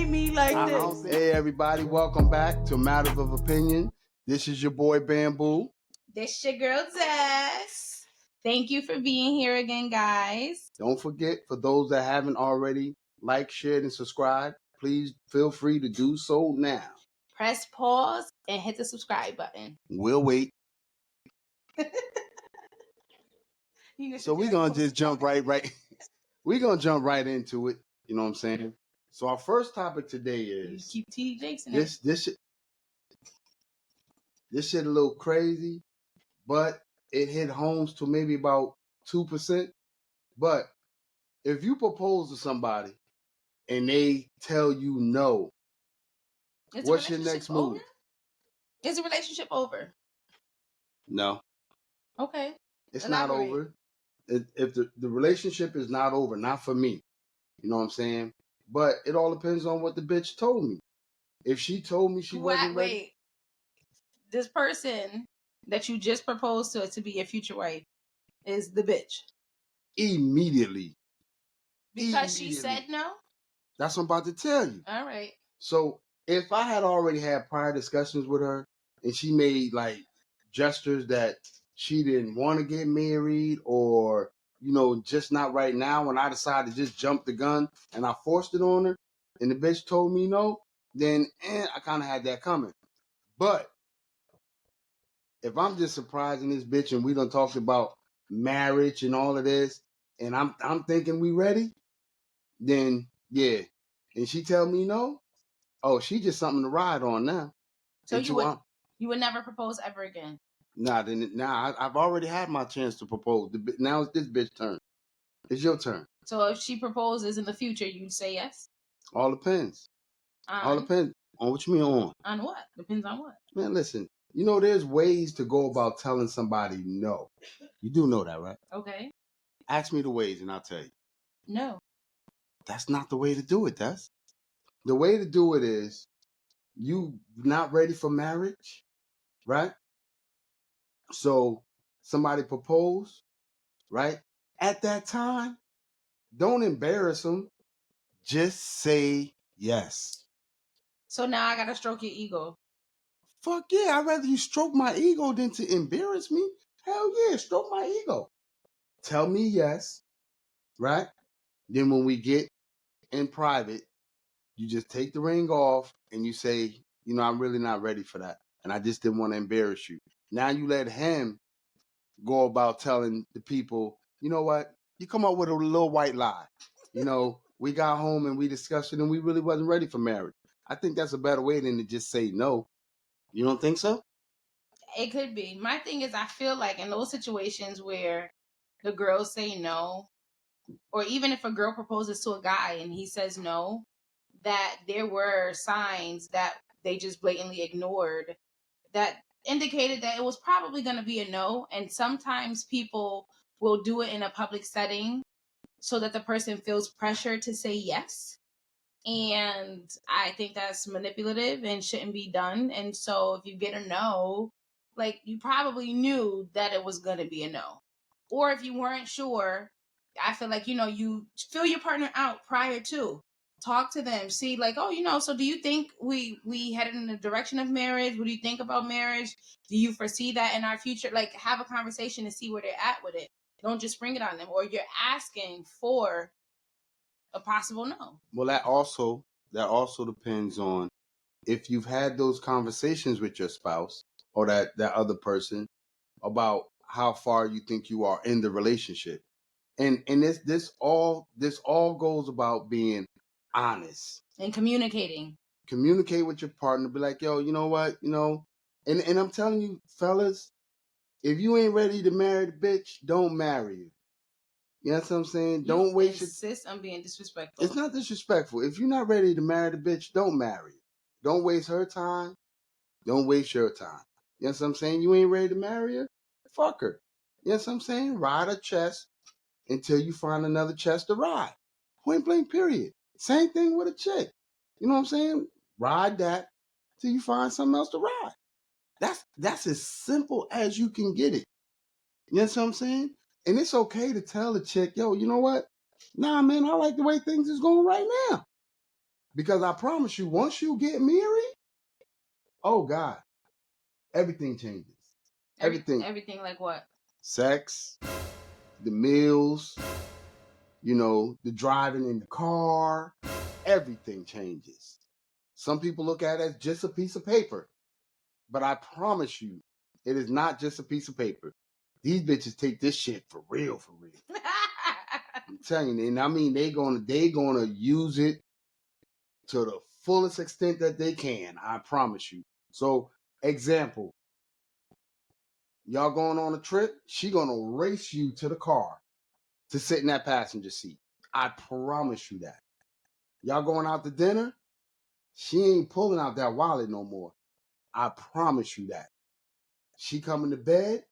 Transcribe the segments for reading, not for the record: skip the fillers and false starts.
hate me like this. Hey, everybody, welcome back to Matters of Opinion. This is your boy Bamboo. This your girl Jess. Thank you for being here again, guys. Don't forget, for those that haven't already liked, shared, and subscribed, please feel free to do so now. Press pause and hit the subscribe button. We'll wait. So we're gonna just jump right. We're gonna jump right into it. You know what I'm saying? So our first topic today is keep T. Jakes in this shit a little crazy, but it hit homes to maybe about 2%. But if you propose to somebody and they tell you no, what's your next move? Is the relationship over? No. Okay. It's not over. If the relationship is not over, not for me. You know what I'm saying? But it all depends on what the bitch told me. If she told me she wasn't ready. Wait. This person that you just proposed to be your future wife is the bitch. Immediately. Because she said no? That's what I'm about to tell you. All right. So if I had already had prior discussions with her and she made like gestures that she didn't want to get married or, you know, just not right now, when I decided to just jump the gun and I forced it on her and the bitch told me no, then I kind of had that coming. But if I'm just surprising this bitch and we done talked about marriage and all of this and I'm thinking we ready, then yeah. And she tell me no, oh, she just something to ride on now. So you would never propose ever again? Nah, I've already had my chance to propose. Now it's this bitch's turn. It's your turn. So if she proposes in the future, you'd say yes? All depends. All depends on what you mean on. On what? Depends on what? Man, listen. You know, there's ways to go about telling somebody no. You do know that, right? Okay. Ask me the ways and I'll tell you. No. That's not the way to do it, Des. The way to do it is you not ready for marriage, right? So somebody proposed, right? At that time, don't embarrass them. Just say yes. So now I gotta stroke your ego. Fuck yeah, I'd rather you stroke my ego than to embarrass me. Hell yeah, stroke my ego. Tell me yes, right? Then when we get in private, you just take the ring off and you say, you know, I'm really not ready for that. And I just didn't want to embarrass you. Now you let him go about telling the people, you know what? You come up with a little white lie. You know, we got home and we discussed it and we really wasn't ready for marriage. I think that's a better way than to just say no. You don't think so? It could be. My thing is, I feel like in those situations where the girls say no, or even if a girl proposes to a guy and he says no, that there were signs that they just blatantly ignored that indicated that it was probably going to be a no. And sometimes people will do it in a public setting so that the person feels pressure to say yes. And I think that's manipulative and shouldn't be done. And so if you get a no, like you probably knew that it was going to be a no. Or if you weren't sure, I feel like, you know, you fill your partner out prior to. Talk to them, see like, oh, you know, so do you think we headed in the direction of marriage? What do you think about marriage? Do you foresee that in our future? Like have a conversation to see where they're at with it. Don't just spring it on them, or you're asking for a possible no. Well, that also depends on if you've had those conversations with your spouse or that other person about how far you think you are in the relationship. And this all goes about being honest and communicating. Communicate with your partner. Be like, yo, you know what, you know, and I'm telling you, fellas, if you ain't ready to marry the bitch, don't marry her. You know what I'm saying? Don't waste your... Insist on being disrespectful. It's not disrespectful. If you're not ready to marry the bitch, don't marry her. Don't waste her time. Don't waste your time. You know what I'm saying? You ain't ready to marry her? Fuck her. You know what I'm saying? Ride a chest until you find another chest to ride. Point blank, period. Same thing with a chick. You know what I'm saying? Ride that till you find something else to ride. That's as simple as you can get it. You know what I'm saying? And it's okay to tell a chick, yo, you know what? Nah, man, I like the way things is going right now. Because I promise you, once you get married, oh God, everything changes. Everything like what? Sex, the meals, the driving in the car, everything changes. Some people look at it as just a piece of paper, but I promise you, it is not just a piece of paper. These bitches take this shit for real, for real. I'm telling you, and I mean they gonna use it to the fullest extent that they can. I promise you. So, example, y'all going on a trip, she gonna race you to the car to sit in that passenger seat. I promise you that. Y'all going out to dinner, she ain't pulling out that wallet no more. I promise you that. She coming to bed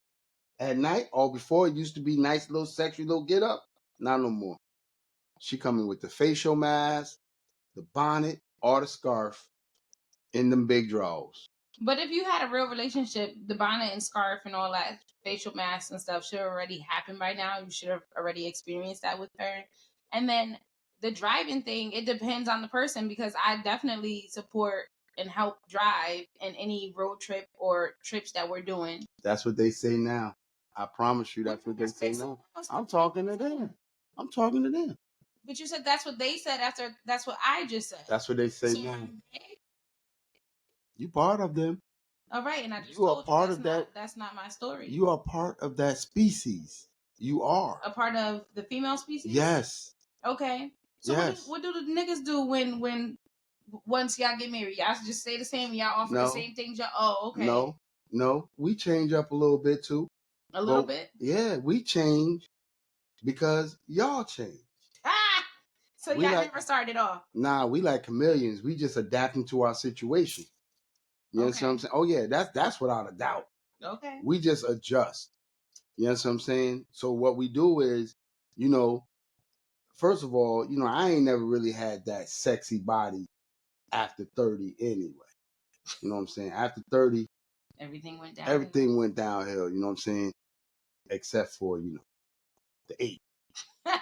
at night, or before it used to be nice little sexy little get up, not no more. She coming with the facial mask, the bonnet, or the scarf, in them big drawers. But if you had a real relationship, the bonnet and scarf and all that facial masks and stuff should have already happened by now. You should have already experienced that with her. And then the driving thing, it depends on the person, because I definitely support and help drive in any road trip or trips that we're doing. That's what they say now. I promise you, that's what they say now. I'm talking to them. But you said that's what they said after. That's what I just said. That's what they say now. You part of them. All right, and I just you told are part you of that. That's not my story. You are part of that species. You are a part of the female species. Yes. Okay. So yes. what do the niggas do when once y'all get married? Y'all just stay the same. Y'all offer the same things. Oh, okay. No. We change up a little bit too. A little bit. Yeah, we change because y'all change. Ah. So y'all never started off. Nah, we like chameleons. We just adapting to our situation. You know what I'm saying? Oh yeah, that's without a doubt. Okay. We just adjust. You know what I'm saying? So what we do is, first of all, I ain't never really had that sexy body after 30 anyway. You know what I'm saying? After 30, everything went downhill. You know what I'm saying? Except for, the 8.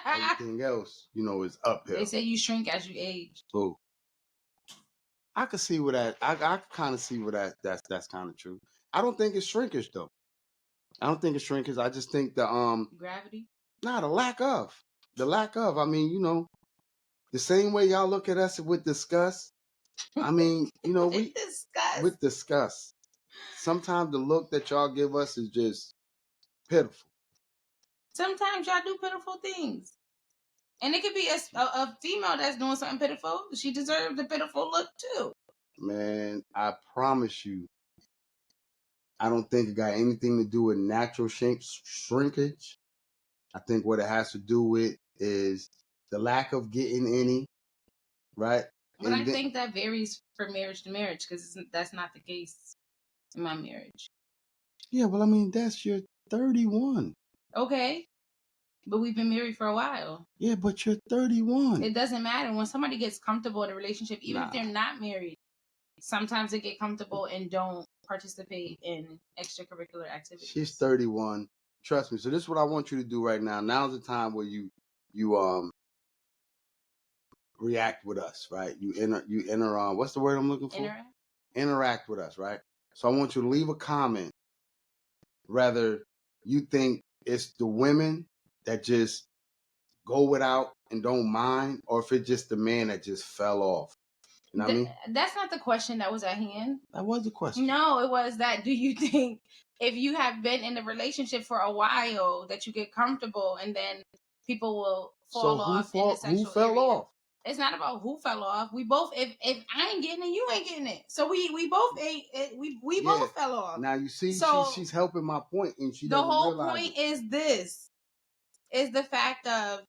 Everything else, is uphill. They say you shrink as you age. So I could see where that I could kind of see where that's kind of true. I don't think it's shrinkage though. I don't think it's shrinkage. I just think the gravity. Nah, the lack of. I mean, the same way y'all look at us with disgust. I mean, we with disgust. Sometimes the look that y'all give us is just pitiful. Sometimes y'all do pitiful things. And it could be a female that's doing something pitiful. She deserves a pitiful look too. Man, I promise you, I don't think it got anything to do with natural shrinkage. I think what it has to do with is the lack of getting any, right? But I think that varies from marriage to marriage, because that's not the case in my marriage. Yeah, well, I mean, that's your 31. Okay. But we've been married for a while. Yeah, but you're 31. It doesn't matter. When somebody gets comfortable in a relationship, even if they're not married, sometimes they get comfortable and don't participate in extracurricular activities. She's 31. Trust me. So this is what I want you to do right now. Now's the time where you react with us, right? You enter what's the word I'm looking for? Interact with us, right? So I want you to leave a comment. Whether you think it's the women that just go without and don't mind, or if it's just the man that just fell off. You know what I mean? That's not the question that was at hand. That was the question. No, it was that, do you think if you have been in a relationship for a while that you get comfortable and then people will fall off in the sexual who fell area? Off? It's not about who fell off. We both, if I ain't getting it, you ain't getting it. So we both ain't, we both fell off. Now you see, so she's helping my point, and she the doesn't whole realize point it. is this, is the fact of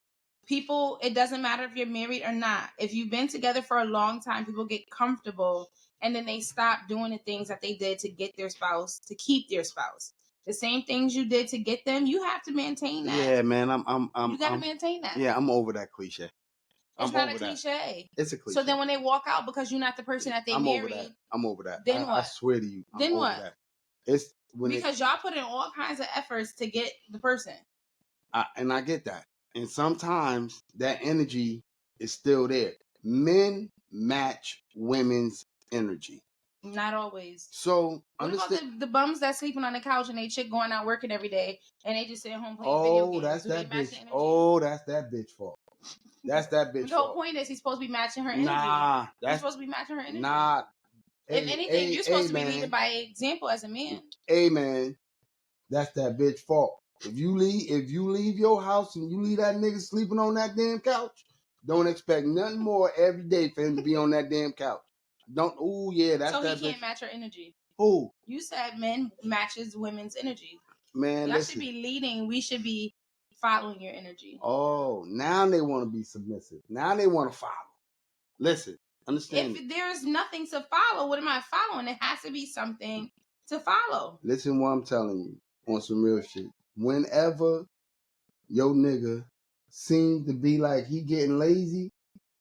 people, it doesn't matter if you're married or not. If you've been together for a long time, people get comfortable and then they stop doing the things that they did to get their spouse, to keep their spouse. The same things you did to get them, you have to maintain that. Yeah, man, you gotta maintain that. Yeah, I'm over that cliche. It's not a cliche. It's a cliche. So then when they walk out because you're not the person that they married, I'm over that. Then what? I swear to you. Then what? That. It's because y'all put in all kinds of efforts to get the person. And I get that. And sometimes that energy is still there. Men match women's energy. Not always. So what about the bums that sleeping on the couch and they chick going out working every day and they just sitting home playing video games? That's Do that they match bitch. the energy? Oh, that's that bitch fault. That's that bitch The whole fault. point is he's supposed to be matching her energy. Nah, he's supposed to be matching her energy. Nah. If anything, you're supposed to be leading by example as a man. Hey man, that's that bitch fault. If you leave your house and you leave that nigga sleeping on that damn couch, don't expect nothing more every day for him to be on that damn couch. Don't. Oh yeah, that's so that bitch. So he can't match her energy. Who? You said men matches women's energy. Man, y'all should be leading. We should be following your energy. Oh, now they want to be submissive. Now they want to follow. Listen, understand. If there's nothing to follow, what am I following? It has to be something to follow. Listen what I'm telling you on some real shit. Whenever your nigga seems to be like he getting lazy,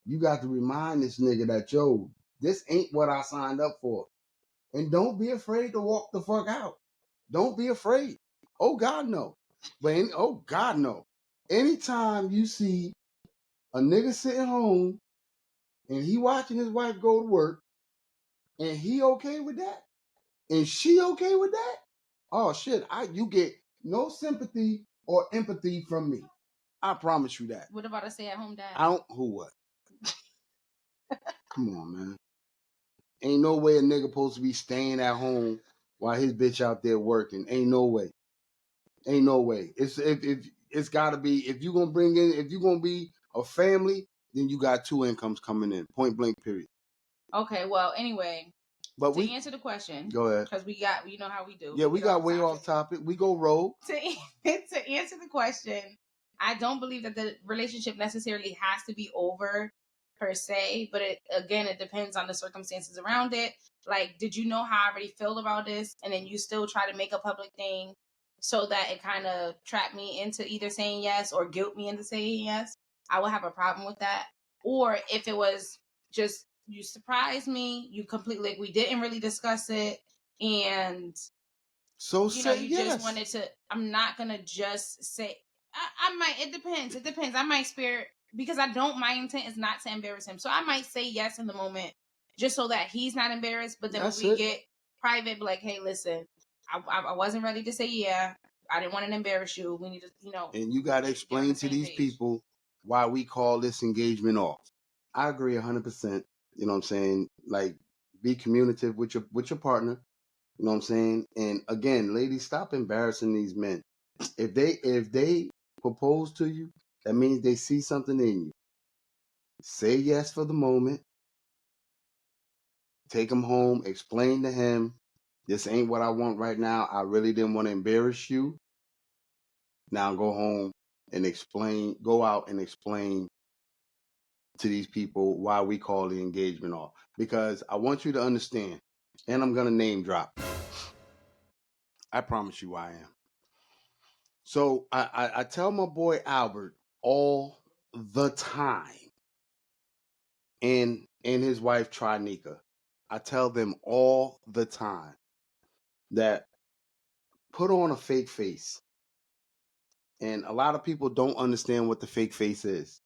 you got to remind this nigga that, yo, this ain't what I signed up for. And don't be afraid to walk the fuck out. Don't be afraid. Oh, God, no. But, oh, God, no. Anytime you see a nigga sitting home and he watching his wife go to work and he okay with that and she okay with that, oh, shit, you get no sympathy or empathy from me. I promise you that. What about a stay-at-home dad? Who what? Come on, man. Ain't no way a nigga supposed to be staying at home while his bitch out there working. Ain't no way. Ain't no way. It's gotta be, if you're gonna be a family, then you got two incomes coming in. Point blank, period. Okay, well, anyway. But to answer the question, go ahead. Because you know how we do. Yeah, we got way off topic. We go roll. To answer the question, I don't believe that the relationship necessarily has to be over per se, but it depends on the circumstances around it. Like, did you know how I already feel about this, and then you still try to make a public thing so that it kind of trapped me into either saying yes or guilt me into saying yes? I would have a problem with that. Or if it was just you surprised me, you completely, like, we didn't really discuss it, and so you just wanted to. I'm not gonna just say. I might. It depends. It depends. I might spare because I don't. My intent is not to embarrass him, so I might say yes in the moment just so that he's not embarrassed. But then when we get private, be like, hey, listen, I wasn't ready to say yeah. I didn't want to embarrass you. We need to, And you got to explain to these people why we call this engagement off. I agree 100%. You know what I'm saying? Like, be communicative with your partner. You know what I'm saying? And again, ladies, stop embarrassing these men. If they propose to you, that means they see something in you. Say yes for the moment. Take him home. Explain to him, this ain't what I want right now. I really didn't want to embarrass you. Now go home and explain. Go out and explain to these people why we call the engagement off. Because I want you to understand, and I'm gonna name drop. I promise you I am. So I tell my boy Albert all the time, and his wife Trinika. I tell them all the time that put on a fake face. And a lot of people don't understand what the fake face is.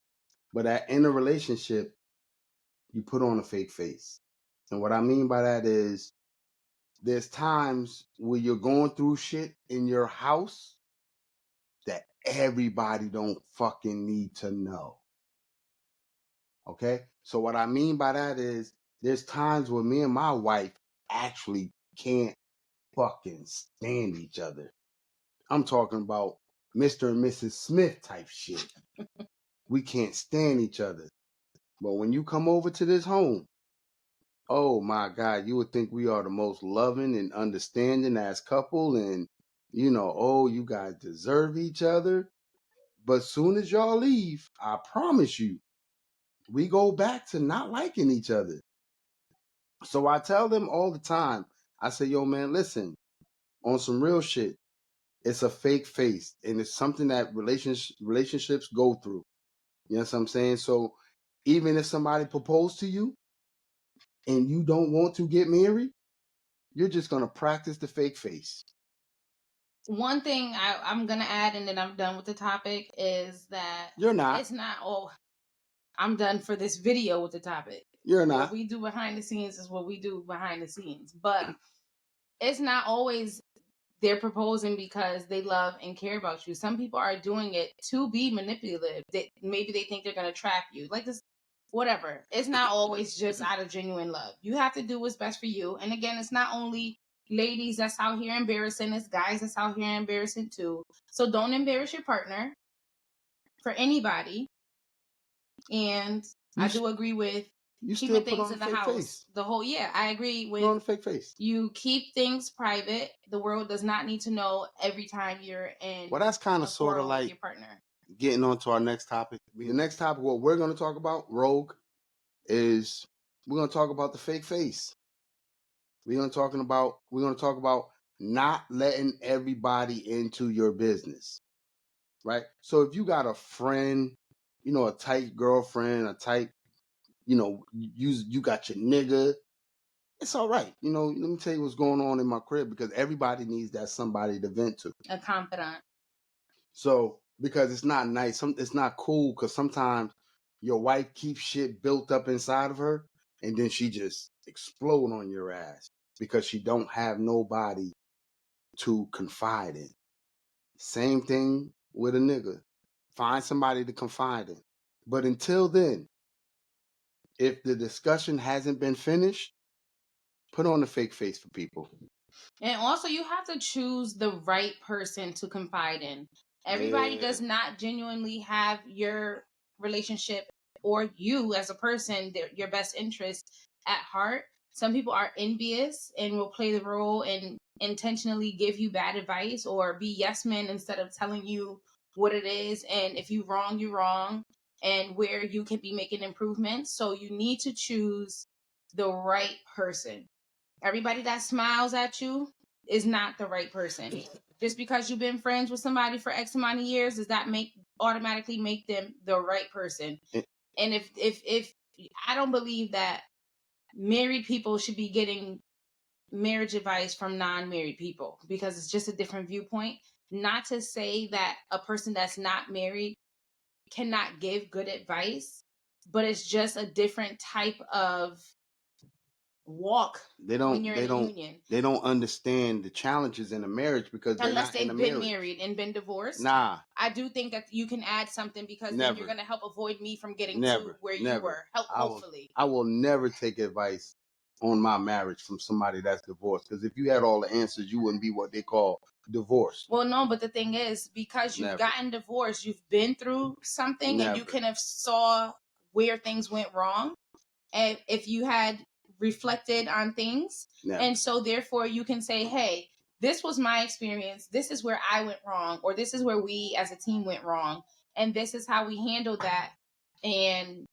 But in a relationship, you put on a fake face. And what I mean by that is there's times where you're going through shit in your house that everybody don't fucking need to know. Okay? So what I mean by that is there's times where me and my wife actually can't fucking stand each other. I'm talking about Mr. and Mrs. Smith type shit. We can't stand each other. But when you come over to this home, oh my God, you would think we are the most loving and understanding as couple, and oh, you guys deserve each other. But soon as y'all leave, I promise you, we go back to not liking each other. So I tell them all the time, I say, yo, man, listen, on some real shit, it's a fake face, and it's something that relationships go through. You know what I'm saying? So even if somebody proposed to you and you don't want to get married, you're just going to practice the fake face. One thing I'm going to add, and then I'm done with the topic, is that you're not. It's not, I'm done for this video with the topic. You're What not. we do behind the scenes is what we do behind the scenes. But it's not always they're proposing because they love and care about you. Some people are doing it to be manipulative. Maybe they think they're going to trap you. Like this, whatever. It's not always just out of genuine love. You have to do what's best for you. And again, it's not only ladies that's out here embarrassing, it's guys that's out here embarrassing too. So don't embarrass your partner for anybody. And I do agree with You keeping still put things on in a the fake house. face. The whole I agree Put on a with fake face. you keep things private. The world does not need to know every time you're in. Well, that's kind of sort of with like your partner. getting on to our next topic. The next topic, what we're going to talk about, Rogue, is we're going to talk about the fake face. We're going to talk about not letting everybody into your business, right? So if you got a friend, you know, a tight girlfriend, a tight, you know, you got your nigga, it's all right. You know, let me tell you what's going on in my crib, because everybody needs that somebody to vent to. A confidant. So, because it's not nice, it's not cool, because sometimes your wife keeps shit built up inside of her, and then she just explode on your ass because she don't have nobody to confide in. Same thing with a nigga. Find somebody to confide in. But until then, if the discussion hasn't been finished, put on the fake face for people. And also, you have to choose the right person to confide in. Everybody does not genuinely have your relationship or you as a person, your best interest at heart. Some people are envious and will play the role and intentionally give you bad advice or be yes men instead of telling you what it is. And if you wrong, you wrong, and where you can be making improvements. So you need to choose the right person. Everybody that smiles at you is not the right person. Just because you've been friends with somebody for X amount of years, does that automatically make them the right person? And if I don't believe that married people should be getting marriage advice from non-married people, because it's just a different viewpoint. Not to say that a person that's not married cannot give good advice, but it's just a different type of walk. They don't understand the challenges in a marriage, because they're unless not in a they've been marriage. married and been divorced. Nah, I do think that you can add something, because then Never. you're going to help avoid me from getting to never, where you never. were. Hopefully. I will never take advice on my marriage from somebody that's divorced, because if you had all the answers, you wouldn't be what they call divorced. Well, no, but the thing is, because you've Never. gotten divorced, you've been through something, and you Never. can have saw where things went wrong, and if you had reflected on things, Never. and so therefore you can say, hey, this was my experience, this is where I went wrong, or this is where we as a team went wrong, and this is how we handled that, and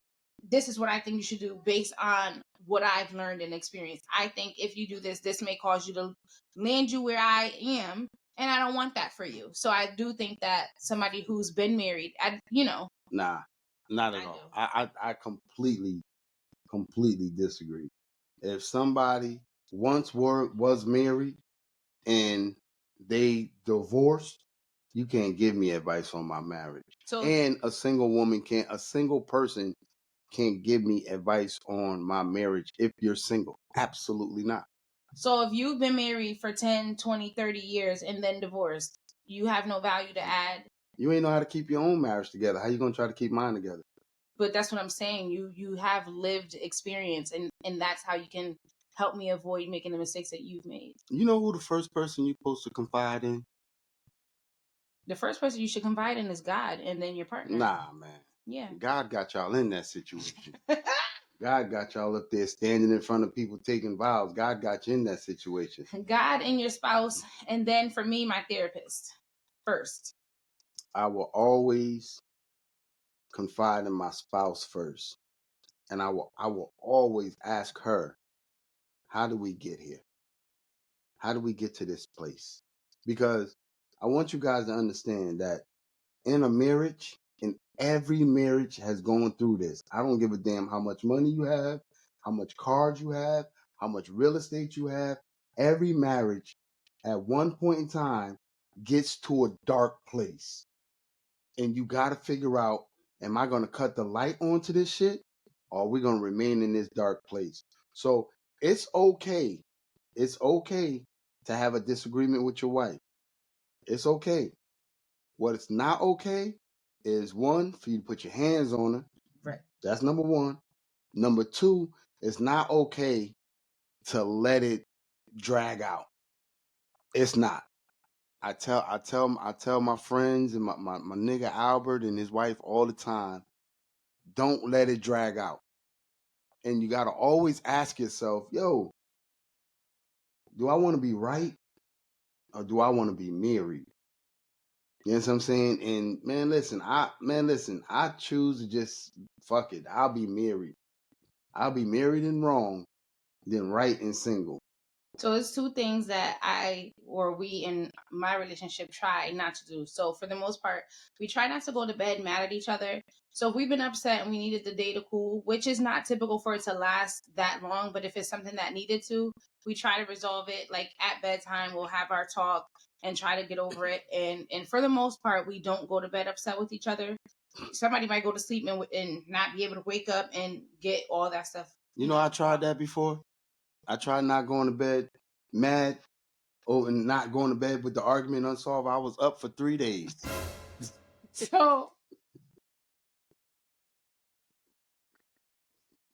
this is what I think you should do based on what I've learned and experienced. I think if you do this, this may cause you to land you where I am, and I don't want that for you. So I do think that somebody who's been married, Nah, not at all. I completely disagree. If somebody once was married and they divorced, you can't give me advice on my marriage. And a single person can't give me advice on my marriage if you're single. Absolutely not. So if you've been married for 10, 20, 30 years and then divorced, you have no value to add. You ain't know how to keep your own marriage together. How you gonna try to keep mine together? But that's what I'm saying. You have lived experience, and that's how you can help me avoid making the mistakes that you've made. You know who the first person you're supposed to confide in? The first person you should confide in is God, and then your partner. Nah, man. Yeah. God got y'all in that situation. God got y'all up there standing in front of people taking vows. God got you in that situation. God and your spouse, and then for me, my therapist first. I will always confide in my spouse first. And I will always ask her, how do we get here? How do we get to this place? Because I want you guys to understand that in a marriage, and every marriage has gone through this. I don't give a damn how much money you have, how much cars you have, how much real estate you have. Every marriage at one point in time gets to a dark place. And you got to figure out, am I going to cut the light onto this shit, or we're gonna remain in this dark place. So it's okay. It's okay to have a disagreement with your wife. It's okay. What it's not okay is one, for you to put your hands on her. Right. That's number one. Number two, it's not okay to let it drag out. It's not. I tell my friends and my nigga Albert and his wife all the time, don't let it drag out. And you gotta always ask yourself, yo, do I want to be right or do I want to be married? You know what I'm saying? And listen, I choose to just fuck it. I'll be married. I'll be married and wrong, then right and single. So it's two things that we in my relationship try not to do. So for the most part, we try not to go to bed mad at each other. So if we've been upset and we needed the day to cool, which is not typical for it to last that long, but if it's something that needed to, we try to resolve it. Like at bedtime, we'll have our talk and try to get over it. And for the most part, we don't go to bed upset with each other. Somebody might go to sleep and not be able to wake up and get all that stuff. You know, I tried that before. I tried not going to bed mad and not going to bed with the argument unsolved. I was up for 3 days. So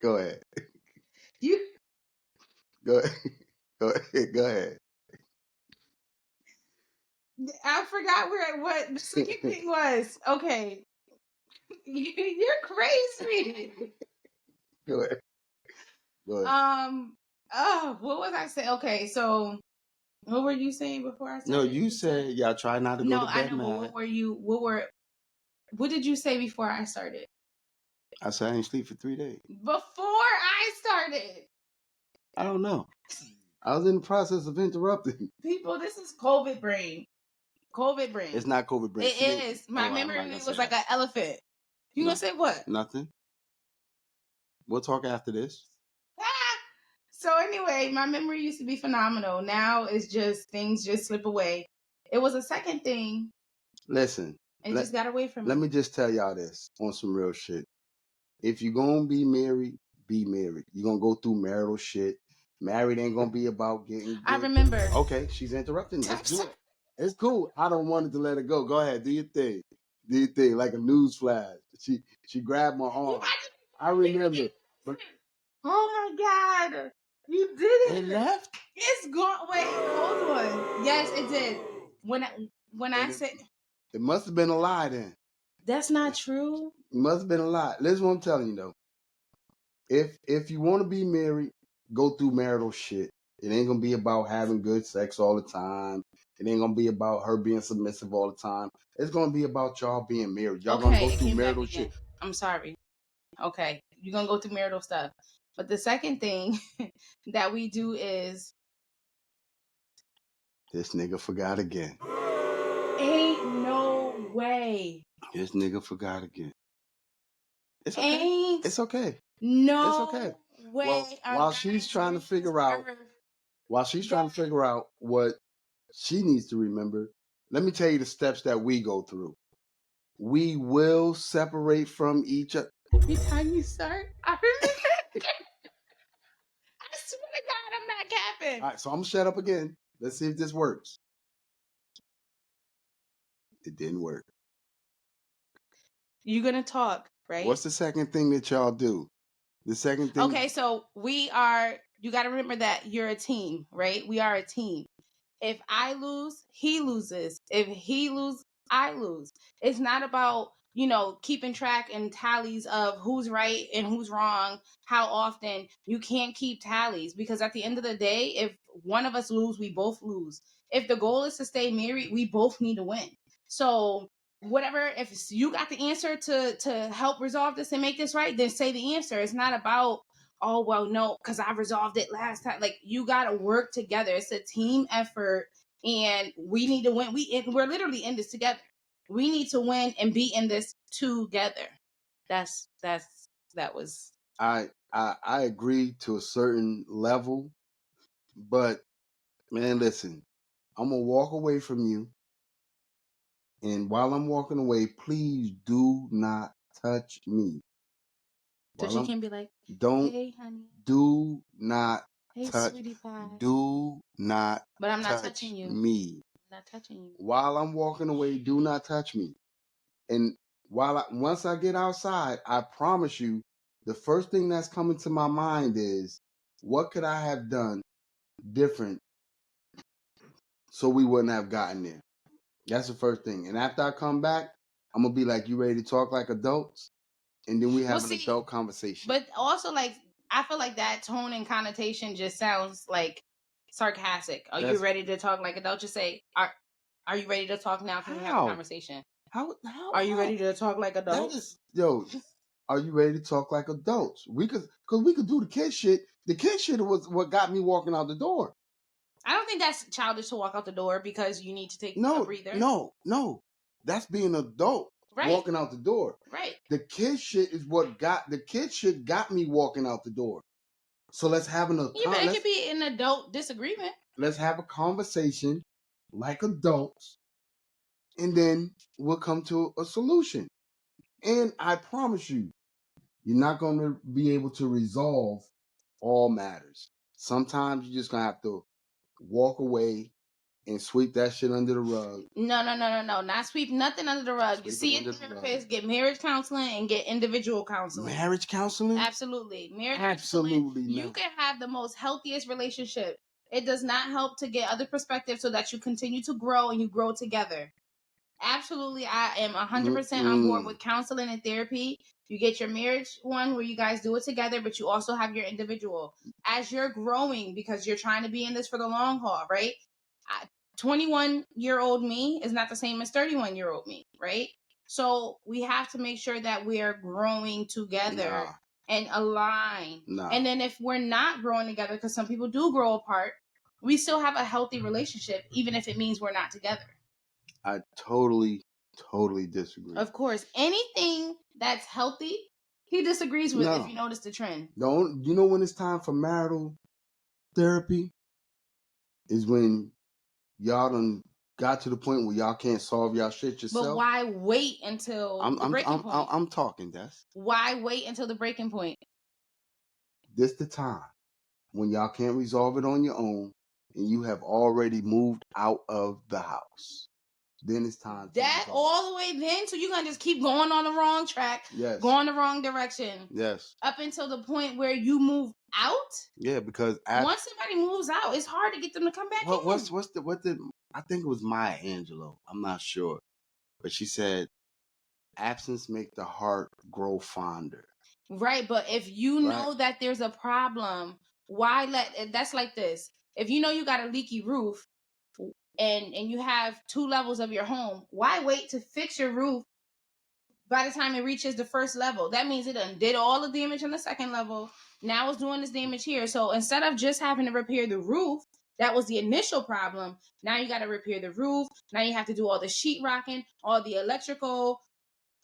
Go ahead. you Go ahead. Go ahead. Go ahead. I forgot what the second thing was. Okay. You're crazy. Go ahead. Go ahead. What was I saying? Okay, so what were you saying before I No, started? you said y'all try not to go No, to I bed know, but mad. what did you say before I started? I said I didn't sleep for 3 days. Before I started. I don't know. I was in the process of interrupting. People, this is COVID brain. COVID brain. It's not COVID brain. It is. My memory was like an elephant. You gonna say what? Nothing. We'll talk after this. So anyway, my memory used to be phenomenal. Now it's just things just slip away. It was a second thing. Listen. It just got away from me. Let me just tell y'all this on some real shit. If you're going to be married, be married. You're going to go through marital shit. Married ain't going to be about getting good. I remember. Okay, she's interrupting. Let's do it. It's cool. I don't want it to let her go. Go ahead. Do your thing. Do your thing. Like a news flash. She grabbed my arm. I remember. But oh my God. You did it. It left? It's gone. Wait, hold on. Yes, it did. When I said it must have been a lie then. That's not true. It must have been a lie. Listen what I'm telling you though. If you want to be married, go through marital shit. It ain't gonna be about having good sex all the time. It ain't gonna be about her being submissive all the time. It's gonna be about y'all being married. Y'all gonna go through marital shit. I'm sorry. Okay, you're gonna go through marital stuff. But the second thing that we do is this nigga forgot again. Ain't no way. This nigga forgot again. It's okay. Ain't it's okay. No it's okay. way. Well, while she's trying to figure out what she needs to remember, let me tell you the steps that we go through. We will separate from each other. Every time you start, I remember. I swear to God, I'm not capping. All right, so I'm gonna shut up again. Let's see if this works. It didn't work. You're gonna talk, right? What's the second thing that y'all do? The second thing. Okay, so you got to remember that you're a team, right? We are a team. If I lose, he loses. If he loses, I lose. It's not about, keeping track and tallies of who's right and who's wrong, how often. You can't keep tallies because at the end of the day, if one of us lose, we both lose. If the goal is to stay married, we both need to win. So whatever, if you got the answer to help resolve this and make this right, then say the answer. It's not about, oh well, no, because I resolved it last time. Like, you gotta work together. It's a team effort, and we need to win. We're literally in this together. We need to win and be in this together. That was. I agree to a certain level, but man, listen, I'm gonna walk away from you. And while I'm walking away, please do not touch me. So she can be like, don't hey, honey. do not Hey, touch. sweetie pie. Do not. But I'm not touch touching you. me. I'm not touching you. While I'm walking away, do not touch me. And once I get outside, I promise you, the first thing that's coming to my mind is, what could I have done different so we wouldn't have gotten there? That's the first thing. And after I come back, I'm gonna be like, you ready to talk like adults? And then we have an adult conversation. But also, like, I feel like that tone and connotation just sounds like sarcastic. Are you ready to talk like adults? Just say, are you ready to talk now? Can we have a conversation? How are you ready to talk like adults? Are you ready to talk like adults? Because we could do the kid shit. The kid shit was what got me walking out the door. I don't think that's childish to walk out the door because you need to take a breather. No. That's being an adult. Right. Walking out the door. Right. The kid shit is what got me walking out the door. So let's have but it could be an adult disagreement. Let's have a conversation like adults, and then we'll come to a solution. And I promise you, you're not going to be able to resolve all matters. Sometimes you're just going to have to walk away and sweep that shit under the rug. No. Not sweep nothing under the rug. You see a therapist, get marriage counseling, and get individual counseling. Marriage counseling? Absolutely. Absolutely. You can have the most healthiest relationship. It does not help to get other perspectives so that you continue to grow and you grow together. Absolutely, I am 100% on board with counseling and therapy. You get your marriage one where you guys do it together, but you also have your individual. As you're growing, because you're trying to be in this for the long haul, right? 21-year-old me is not the same as 31-year-old me, right? So we have to make sure that we are growing together and aligned. And then if we're not growing together, because some people do grow apart, we still have a healthy relationship, even if it means we're not together. I totally disagree. Of course, anything that's healthy, he disagrees with. If you notice the trend, you know when it's time for marital therapy is when y'all done got to the point where y'all can't solve y'all shit yourself. But why wait until the breaking point? I'm talking, Des. Why wait until the breaking point? This the time when y'all can't resolve it on your own, and you have already moved out of the house. Then it's time. That all the way then? So you're going to just keep going on the wrong track? Yes. Going the wrong direction? Yes. Up until the point where you move out? Yeah, because once somebody moves out, it's hard to get them to come back in. What did I think it was Maya Angelou. I'm not sure. But she said, absence make the heart grow fonder. Right, but if you know that there's a problem, why that's like this. If you know you got a leaky roof, and you have 2 levels of your home, why wait to fix your roof by the time it reaches the first level? That means it done did all the damage on the second level. Now it's doing this damage here. So instead of just having to repair the roof, that was the initial problem. Now you got to repair the roof. Now you have to do all the sheetrocking, all the electrical,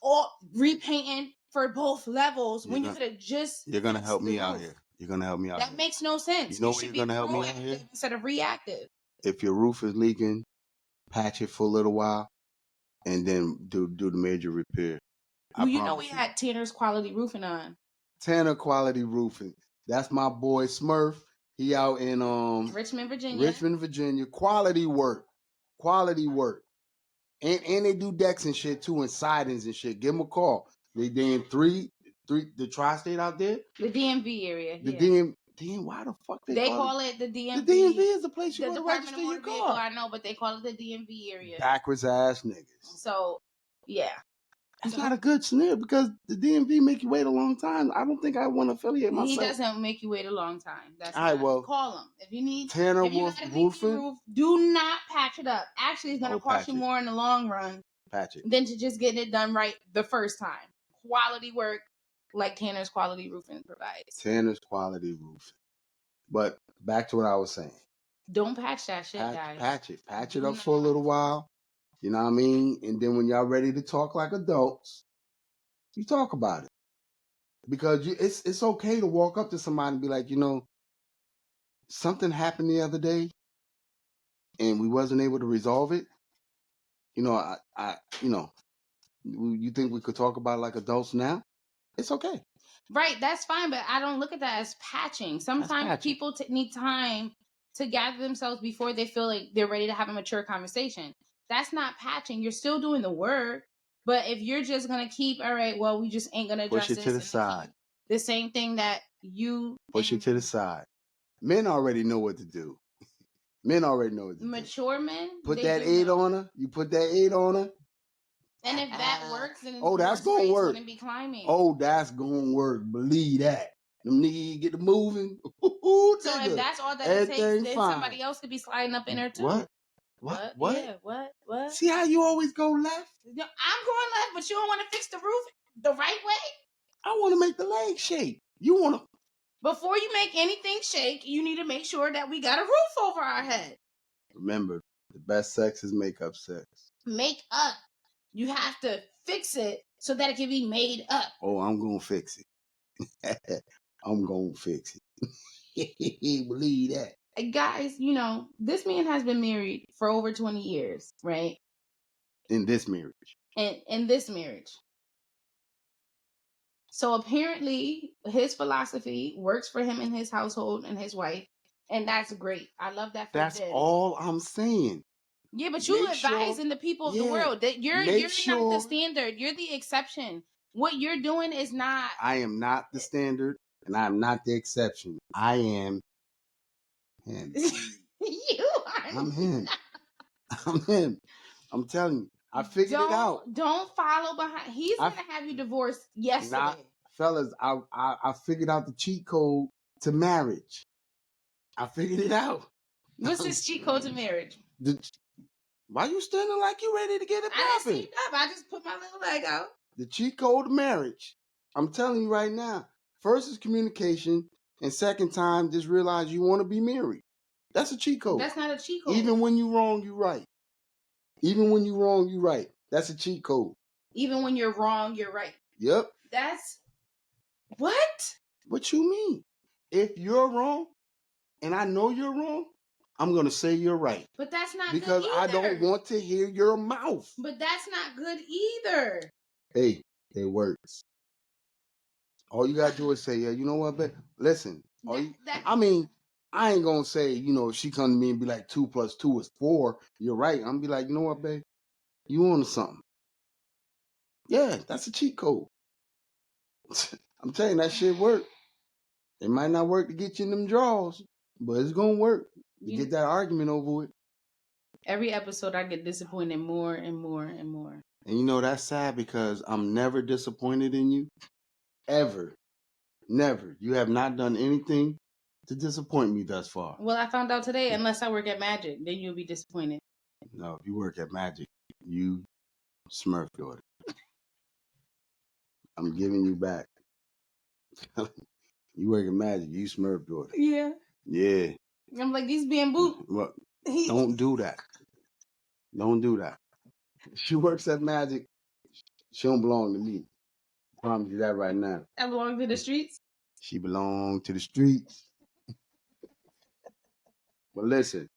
all repainting for both levels when you could have just. You're going to help me out here. You're going to help me out. That makes no sense. You know you're going to help me out here? Instead of reactive. If your roof is leaking, patch it for a little while, and then do the major repair. Well, you know we had Tanner's Quality Roofing on. Tanner Quality Roofing. That's my boy Smurf. He out in Richmond, Virginia. Quality work. And they do decks and shit too, and sidings and shit. Give them a call. They in the tri-state out there. The DMV area. Why the fuck they call it the DMV? The DMV is the place you go to register your car. I know, but they call it the DMV area. Backwards ass niggas. So, yeah. That's not a good scenario because the DMV make you wait a long time. I don't think I want to affiliate myself. He doesn't make you wait a long time. That's all right. Well, call him if you need. Tanner Roofing. Roof, do not patch it up. Actually, it's gonna cost you more in the long run. Patch it. Than to just getting it done right the first time. Quality work, like Tanner's Quality Roofing provides. Tanner's Quality Roofing. But back to what I was saying. Don't patch that shit, guys. Patch it up for a little while. You know what I mean? And then when y'all ready to talk like adults, you talk about it. Because it's okay to walk up to somebody and be like, something happened the other day and we wasn't able to resolve it. You think we could talk about it like adults now? It's okay. Right, that's fine, but I don't look at that as patching. Sometimes patching. people need time to gather themselves before they feel like they're ready to have a mature conversation. That's not patching. You're still doing the work. But if you're just gonna keep, all right, well, we just ain't gonna address Push it to the this, side. the same thing that you Push it to the side. Men already know what to do. Men already know what to do. mature men Put they that do 8 know. on her. You put that 8 on her. And if that works, then Oh, that's divorce gonna rates work. wouldn't be climbing. Oh, that's gonna work. Believe that. Them niggas get to moving. So if that's all that it takes, Everything then fine. somebody else could be sliding up in her too. What? Yeah, what? See how you always go left? No, I'm going left, but you don't want to fix the roof the right way? I want to make the leg shake. You want to... Before you make anything shake, you need to make sure that we got a roof over our head. Remember, the best sex is makeup sex. Make up. You have to fix it so that it can be made up. Oh, I'm going to fix it. I'm going to fix it. Believe that. Guys, you know, this man has been married for over 20 years, right? In this marriage. In this marriage. So apparently his philosophy works for him and his household and his wife. And that's great. I love that for That's Daddy. all I'm saying. Yeah, but you advising the people of the world that you're not the standard. You're the exception. What you're doing is not. I am not the standard, and I am not the exception. I am him. You are. I'm him. I'm him. I'm telling you. I figured it out. Don't follow behind. He's gonna have you divorced yesterday. Fellas, I figured out the cheat code to marriage. I figured it out. What's this cheat code to marriage? Why you standing like you ready to get it popping? I didn't stand up. I just put my little leg out. The cheat code to marriage. I'm telling you right now. First is communication, and second time, just realize you want to be married. That's a cheat code. That's not a cheat code. Even when you're wrong, you're right. Even when you're wrong, you're right. That's a cheat code. Even when you're wrong, you're right. Yep. That's what? What you mean? If you're wrong, and I know you're wrong, I'm going to say you're right. But that's not because good either. I don't want to hear your mouth. But that's not good either. Hey, it works. All you got to do is say, yeah, you know what, babe? Listen. I mean, I ain't going to say, you know, she come to me and be like 2 + 2 is 4. You're right. I'm going to be like, you know what, babe? You on to something. Yeah, that's a cheat code. I'm telling you, that shit work. It might not work to get you in them draws, but it's going to work to get that argument over with. Every episode, I get disappointed more and more and more. And you know, that's sad because I'm never disappointed in you. Ever. Never. You have not done anything to disappoint me thus far. Well, I found out today, unless I work at Magic, then you'll be disappointed. No, if you work at Magic, you Smurf daughter. I'm giving you back. You work at Magic, you Smurf daughter. Yeah. Yeah. I'm like, these bamboo. Well, don't do that. Don't do that. She works at Magic. She don't belong to me. I promise you that right now. I belong to the streets? She belong to the streets. But listen,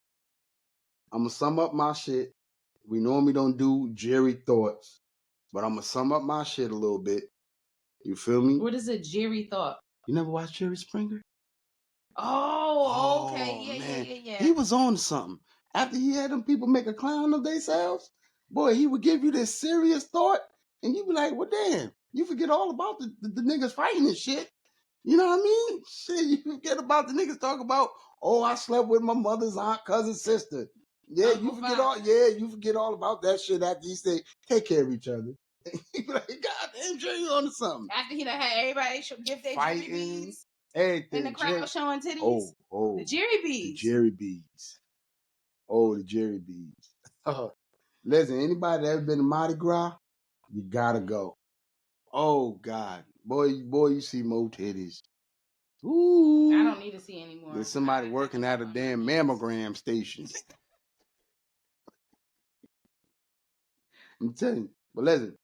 I'm going to sum up my shit. We normally don't do Jerry thoughts, but I'm going to sum up my shit a little bit. You feel me? What is a Jerry thought? You never watched Jerry Springer? Oh, okay. Yeah. He was on something. After he had them people make a clown of themselves, boy, he would give you this serious thought, and you be like, well, damn, you forget all about the niggas fighting and shit. You know what I mean? Shit, you forget about the niggas talk about, oh, I slept with my mother's aunt, cousin, sister. Yeah, you forget all about that shit after he say, take care of each other. You be like, God damn, Jerry, you on to something. After he done had everybody give their Jerry beads. Everything. And the crowd showing titties. Oh. The Jerry beads. The Jerry beads. Oh, the Jerry beads. Listen, anybody that ever been to Mardi Gras, you gotta go. Oh, God. Boy, you see more titties. Ooh. I don't need to see anymore. There's somebody working at a damn mammogram station. I'm telling you. But listen,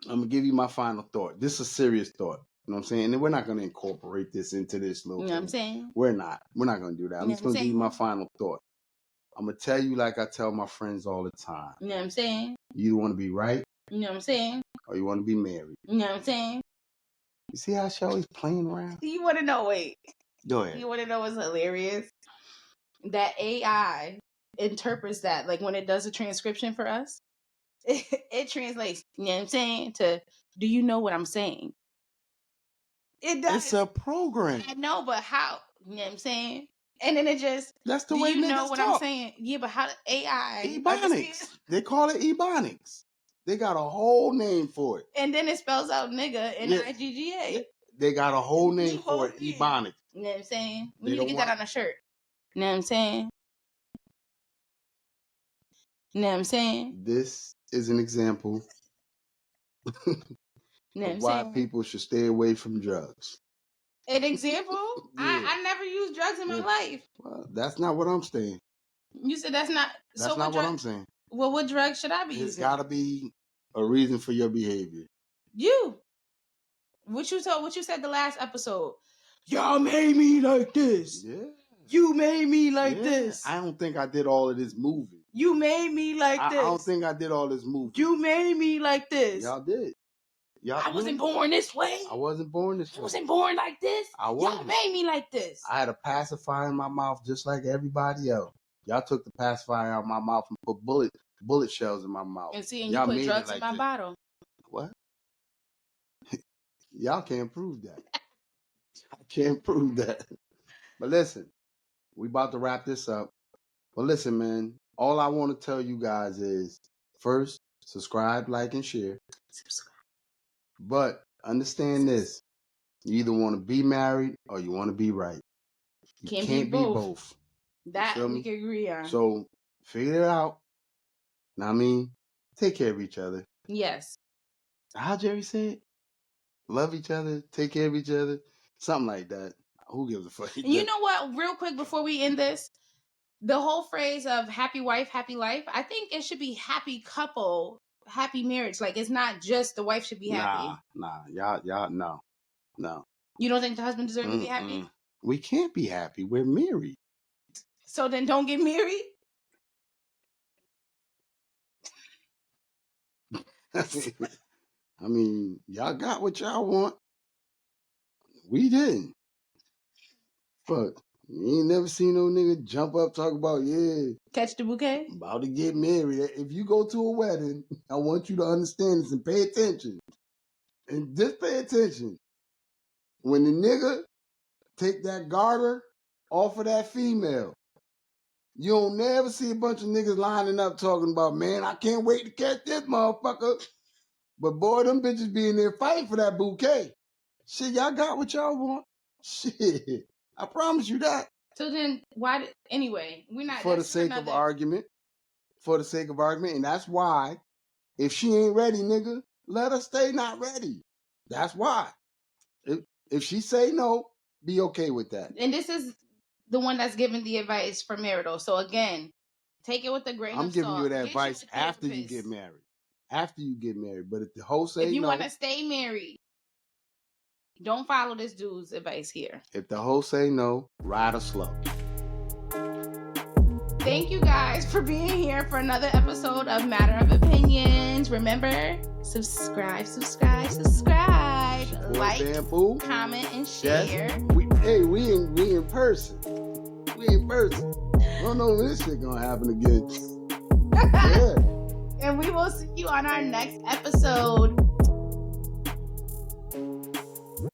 I'm going to give you my final thought. This is a serious thought. You know what I'm saying? And we're not going to incorporate this into this little thing. You know what I'm saying? We're not. We're not going to do that. I'm just going to give you my final thought. I'm going to tell you like I tell my friends all the time. You know what I'm saying? You want to be right? You know what I'm saying? Or you want to be married? You know what I'm saying? You see how she always playing around? You want to know? Wait. Go ahead. You want to know what's hilarious? That AI interprets that, like when it does a transcription for us, it translates, you know what I'm saying, to do you know what I'm saying? It does. It's a program. I know, but how? You know what I'm saying? And then it just, That's the do way you niggas know what talk. I'm saying? Yeah, but how AI Ebonics. They call it Ebonics. They got a whole name for it. And then it spells out nigga in Yeah. IGGA. Yeah. They got a whole name for it, Ebonics. You know what I'm saying? We They need to don't get that want- on a shirt. You know what I'm saying? You know what I'm saying? This is an example You know what of I'm why saying? people should stay away from drugs. An example? Yeah. I never used drugs in my life. Well, that's not what I'm saying. You said that's not. That's so not what I'm saying. Well, what drug should I be It's using? got to be a reason for your behavior. You. What you said the last episode. Y'all made me like this. Yeah. You made me like this. I don't think I did all of this moving. You made me like this. I don't think I did all this moving. You made me like this. Y'all did. I wasn't born this way. I wasn't born this way. I wasn't born like this. I wasn't. Y'all made me like this. I had a pacifier in my mouth just like everybody else. Y'all took the pacifier out of my mouth and put bullet shells in my mouth. And see, and y'all you put made drugs like in my this. bottle. What? Y'all can't prove that. I can't prove that. But listen, we about to wrap this up. But listen, man, all I want to tell you guys is, first, subscribe, like, and share. Subscribe. But understand this. You either want to be married or you want to be right. You can't be both. That we can agree on. So figure it out. Now, I mean, take care of each other. Yes. How Jerry said? Love each other, take care of each other, something like that. Who gives a fuck? You know what? Real quick before we end this, the whole phrase of happy wife, happy life, I think it should be happy couple, happy marriage. Like it's not just the wife should be happy. Nah, y'all, no. You don't think the husband deserves to be happy? We can't be happy. We're married. So then don't get married? I mean, y'all got what y'all want. We didn't. But you ain't never seen no nigga jump up talk about, catch the bouquet? About to get married. If you go to a wedding, I want you to understand this and pay attention. And just pay attention. When the nigga take that garter off of that female, you don't never see a bunch of niggas lining up talking about, man, I can't wait to catch this motherfucker. But boy, them bitches be in there fighting for that bouquet. Shit, y'all got what y'all want. Shit, I promise you that. So then, anyway, we're not... For the sake of argument. For the sake of argument. And that's why, if she ain't ready, nigga, let her stay not ready. That's why. If she say no, be okay with that. And this is the one that's giving the advice for marital. So again, take it with a grain of salt. I'm giving you that advice after you get married. After you get married. But if the hoe say no... If you want to stay married, don't follow this dude's advice here. If the hoe say no, ride her slow. Thank you guys for being here for another episode of Matter of Opinions. Remember, subscribe. Like, comment, and share. Yes. We in person. We in person. I don't know when this shit gonna happen again. Yeah. And we will see you on our next episode.